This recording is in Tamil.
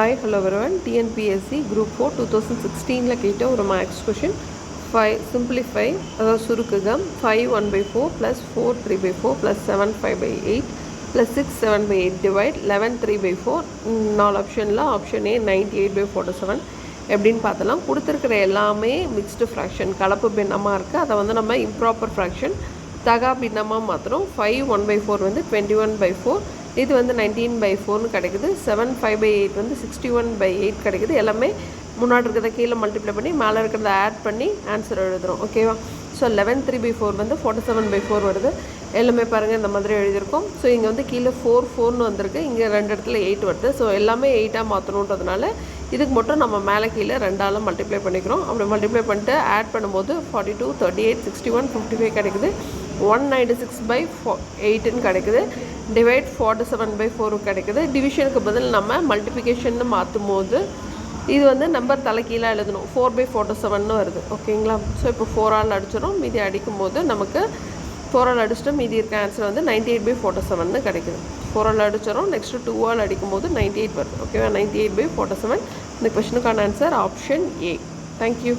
Hi, hello everyone. TNPSC Group 4 2016 கேட்ட ஒரு மேக்ஸ் கொஷின் 5 simplify அதாவது சுருக்குகம் 5 1/4 plus 4 3/4 plus 7 5/8 plus 6 7/8 divide 11 3/4 நாலு ஆப்ஷனில் ஆப்ஷன் ஏ 98/47 எப்படின்னு பார்த்தலாம். கொடுத்துருக்கிற எல்லாமே மிக்ஸ்டு ஃப்ராக்ஷன் கலப்பு பின்னமாக இருக்குது. அதை வந்து நம்ம இம்ப்ராப்பர் ஃப்ராக்ஷன் தகா பின்னமாக மாற்றுறோம். 5 1/4 வந்து 21/4, இது வந்து 19/4 கிடைக்குது. 7 5/8 வந்து 61/8 கிடைக்குது. எல்லாமே முன்னாடி இருக்கிறத கீழே மல்டிப்ளை பண்ணி மேலே இருக்கிறத ஆட் பண்ணி ஆன்சர் எழுதுகிறோம். ஓகேவா? ஸோ 11 3/4 வந்து 47/4 வருது. எல்லாமே பாருங்கள் இந்த மாதிரி எழுதியிருக்கோம். ஸோ இங்கே வந்து கீழே 4 4ன்னு வந்திருக்கு, இங்கே ரெண்டு இடத்துல 8 வருது. ஸோ எல்லாமே 8ஆக மாற்றணுன்றதுனால இதுக்கு மட்டும் நம்ம மேலே கீழே ரெண்டால் மல்டிப்ளை பண்ணிக்கிறோம். அப்படி மல்டிப்ளை பண்ணிட்டு ஆட் பண்ணும்போது 42 38 61 55 கிடைக்குது. 196/8ன்னு கிடைக்குது. டிவைட் 47/4 கிடைக்குது. டிவிஷனுக்கு பதில் நம்ம மல்டிப்ளிகேஷன் மாற்றும் போது இது வந்து நம்பர் தலைக்கீழாக எழுதணும். 4/47ன்னு வருது. ஓகேங்களா? ஸோ இப்போ 4ஆல் அடிச்சிடும். மீதி அடிக்கும்போது நமக்கு 4ஆல் அடிச்சுட்டு மீதி இருக்க ஆன்சர் வந்து 98/47ன்னு கிடைக்குது. 4ஆல் அடிச்சிடும். நெக்ஸ்ட்டு 2ஆல் அடிக்கும்போது 98 வருது. ஓகேவா? 98/47. இந்த கொஷனுக்கான ஆன்சர் ஆப்ஷன் ஏ. தேங்க்யூ.